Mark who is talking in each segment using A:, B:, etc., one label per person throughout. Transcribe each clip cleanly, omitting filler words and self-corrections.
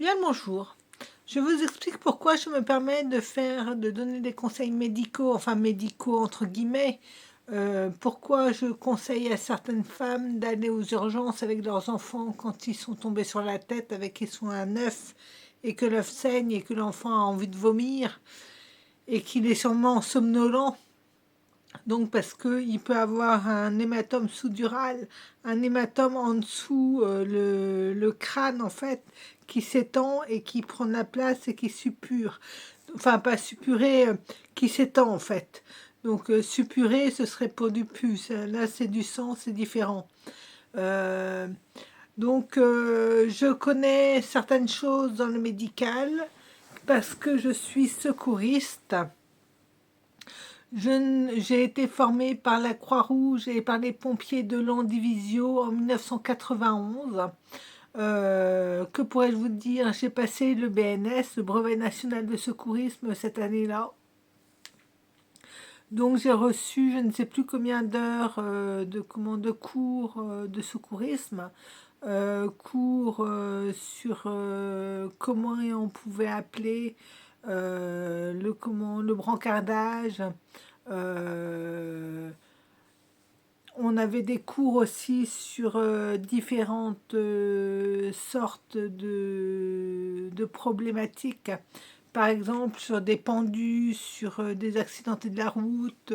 A: Bien le bonjour. Je vous explique pourquoi je me permets de donner des conseils médicaux, enfin médicaux entre guillemets. Pourquoi je conseille à certaines femmes d'aller aux urgences avec leurs enfants quand ils sont tombés sur la tête avec qu'ils sont un œuf et que l'œuf saigne et que l'enfant a envie de vomir et qu'il est sûrement somnolent. Donc parce qu'il peut avoir un hématome sous-dural, un hématome en dessous le crâne en fait, qui s'étend et qui prend de la place et qui suppure. Enfin pas suppurer, qui s'étend en fait. Donc suppurer ce serait pour du pus, là c'est du sang, c'est différent. Euh, je connais certaines choses dans le médical parce que je suis secouriste. J'ai été formée par la Croix-Rouge et par les pompiers de Landivisio en 1991. Que pourrais-je vous dire? J'ai passé le BNS, le brevet national de secourisme, cette année-là. Donc j'ai reçu je ne sais plus combien d'heures de cours de secourisme, cours sur comment on pouvait appeler le brancardage. Euh, on avait des cours aussi sur différentes sortes de problématiques. Par exemple, sur des pendus, sur des accidentés de la route,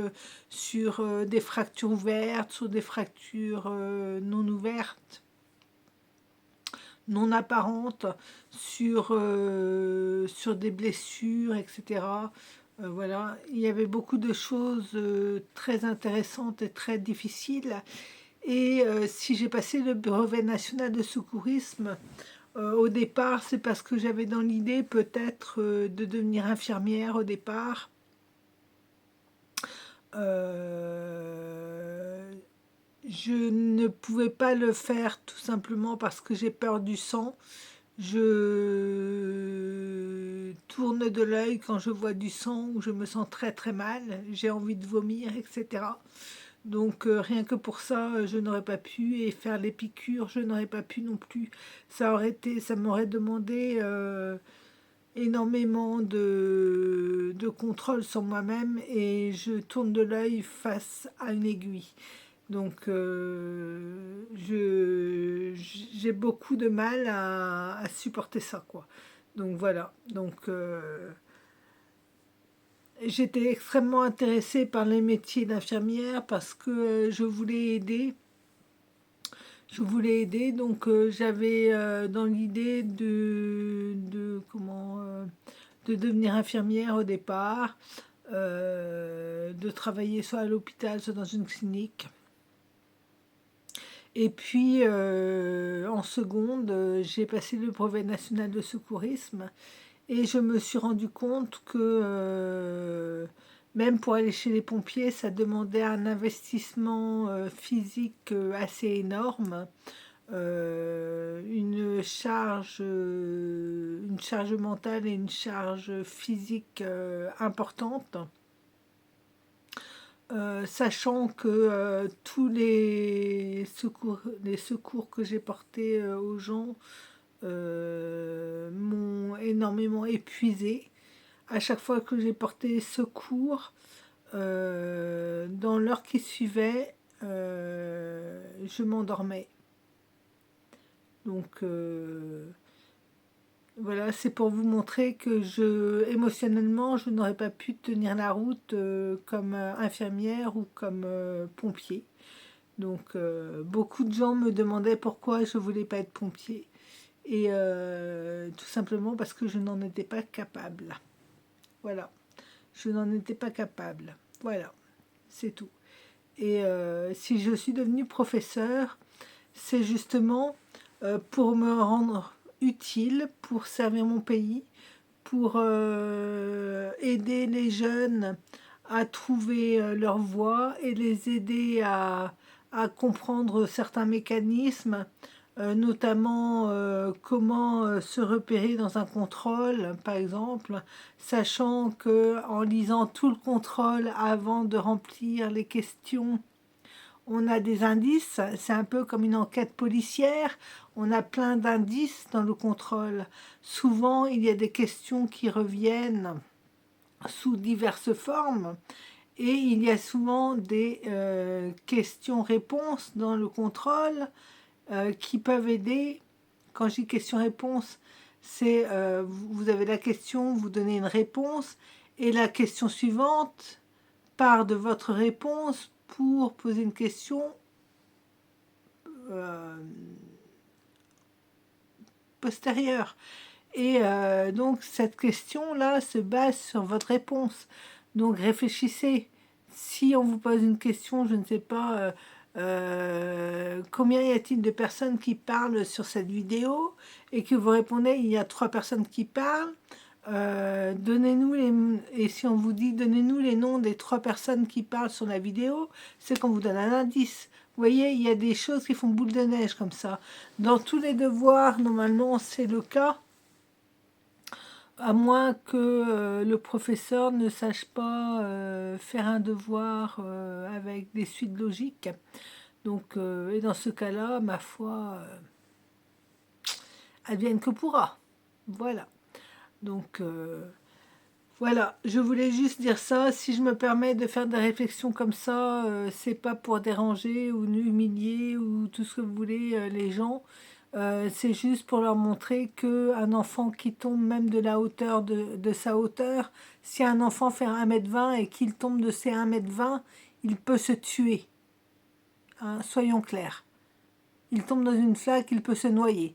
A: sur des fractures ouvertes, sur des fractures non ouvertes, non apparentes, sur des blessures, etc. Voilà, il y avait beaucoup de choses très intéressantes et très difficiles. Et si j'ai passé le brevet national de secourisme, au départ, c'est parce que j'avais dans l'idée peut-être de devenir infirmière au départ. Euh, je ne pouvais pas le faire tout simplement parce que j'ai peur du sang. Je tourne de l'œil quand je vois du sang ou je me sens très très mal. J'ai envie de vomir, etc. Donc rien que pour ça, je n'aurais pas pu. Et faire les piqûres, je n'aurais pas pu non plus. Ça m'aurait demandé énormément de contrôle sur moi-même et je tourne de l'œil face à une aiguille. Donc j'ai beaucoup de mal à supporter ça, quoi. Donc voilà. Donc j'étais extrêmement intéressée par les métiers d'infirmière parce que je voulais aider. Je voulais aider, donc j'avais dans l'idée de devenir infirmière au départ, de travailler soit à l'hôpital, soit dans une clinique. Et puis en seconde, j'ai passé le brevet national de secourisme et je me suis rendu compte que même pour aller chez les pompiers, ça demandait un investissement physique assez énorme, une charge mentale et une charge physique importante. Sachant que tous les secours que j'ai portés aux gens m'ont énormément épuisé. À chaque fois que j'ai porté secours, dans l'heure qui suivait, je m'endormais. Donc voilà, c'est pour vous montrer que émotionnellement, je n'aurais pas pu tenir la route comme infirmière ou comme pompier. Donc beaucoup de gens me demandaient pourquoi je voulais pas être pompier. Et tout simplement parce que je n'en étais pas capable. Voilà, je n'en étais pas capable. Voilà, c'est tout. Et si je suis devenue professeure, c'est justement pour me rendre utile, pour servir mon pays, pour aider les jeunes à trouver leur voie et les aider à comprendre certains mécanismes, notamment comment se repérer dans un contrôle, par exemple, sachant que en lisant tout le contrôle avant de remplir les questions, on a des indices, c'est un peu comme une enquête policière, on a plein d'indices dans le contrôle. Souvent, il y a des questions qui reviennent sous diverses formes, et il y a souvent des questions-réponses dans le contrôle qui peuvent aider. Quand je dis question-réponse, c'est vous avez la question, vous donnez une réponse, et la question suivante part de votre réponse pour poser une question euh, postérieure. Et donc cette question-là se base sur votre réponse. Donc réfléchissez. Si on vous pose une question, je ne sais pas, combien y a-t-il de personnes qui parlent sur cette vidéo, et que vous répondez, il y a 3 personnes qui parlent, donnez-nous les... Et si on vous dit, donnez-nous les noms des 3 personnes qui parlent sur la vidéo, c'est qu'on vous donne un indice. Vous voyez, il y a des choses qui font boule de neige comme ça. Dans tous les devoirs, normalement, c'est le cas, à moins que le professeur ne sache pas faire un devoir avec des suites logiques. Donc, et dans ce cas-là, ma foi, advienne que pourra. Voilà. Donc, voilà, je voulais juste dire ça. Si je me permets de faire des réflexions comme ça, c'est pas pour déranger ou humilier ou tout ce que vous voulez les gens. C'est juste pour leur montrer qu'un enfant qui tombe même de la hauteur de sa hauteur, si un enfant fait 1,20 m et qu'il tombe de ses 1,20 m, il peut se tuer. Hein, soyons clairs. Il tombe dans une flaque, il peut se noyer.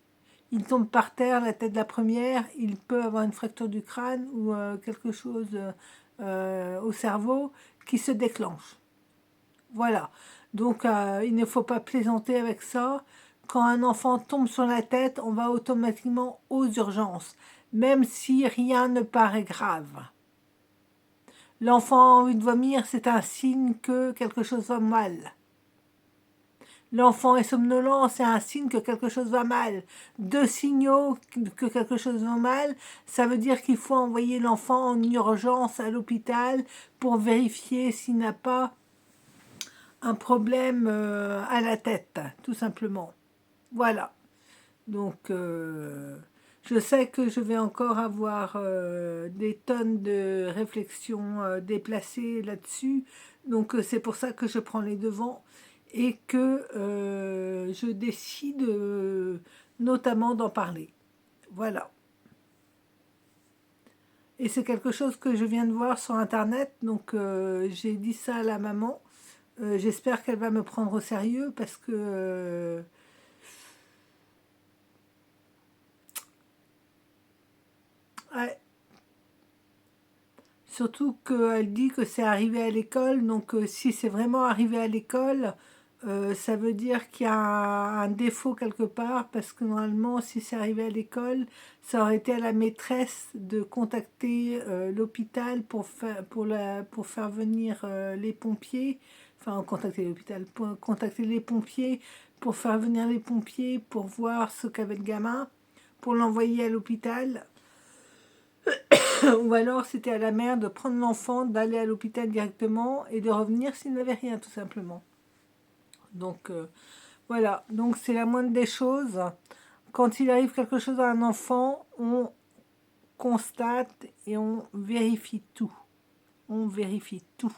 A: Il tombe par terre, la tête la première, il peut avoir une fracture du crâne ou quelque chose au cerveau qui se déclenche. Voilà. Donc, il ne faut pas plaisanter avec ça. Quand un enfant tombe sur la tête, on va automatiquement aux urgences, même si rien ne paraît grave. L'enfant a envie de vomir, c'est un signe que quelque chose va mal. L'enfant est somnolent, c'est un signe que quelque chose va mal. 2 signaux que quelque chose va mal, ça veut dire qu'il faut envoyer l'enfant en urgence à l'hôpital pour vérifier s'il n'a pas un problème à la tête, tout simplement. Voilà. Donc, je sais que je vais encore avoir des tonnes de réflexions déplacées là-dessus. Donc, c'est pour ça que je prends les devants et que je décide notamment d'en parler. Voilà. Et c'est quelque chose que je viens de voir sur Internet. Donc, j'ai dit ça à la maman. J'espère qu'elle va me prendre au sérieux parce que... ouais. Surtout qu'elle dit que c'est arrivé à l'école, donc si c'est vraiment arrivé à l'école, ça veut dire qu'il y a un défaut quelque part, parce que normalement, si c'est arrivé à l'école, ça aurait été à la maîtresse de contacter l'hôpital pour faire venir les pompiers, enfin contacter l'hôpital, pour contacter les pompiers, pour faire venir les pompiers, pour voir ce qu'avait le gamin, pour l'envoyer à l'hôpital. Ou alors c'était à la mère de prendre l'enfant, d'aller à l'hôpital directement et de revenir s'il n'avait rien, tout simplement. Donc voilà, donc c'est la moindre des choses. Quand il arrive quelque chose à un enfant, on constate et on vérifie tout. On vérifie tout.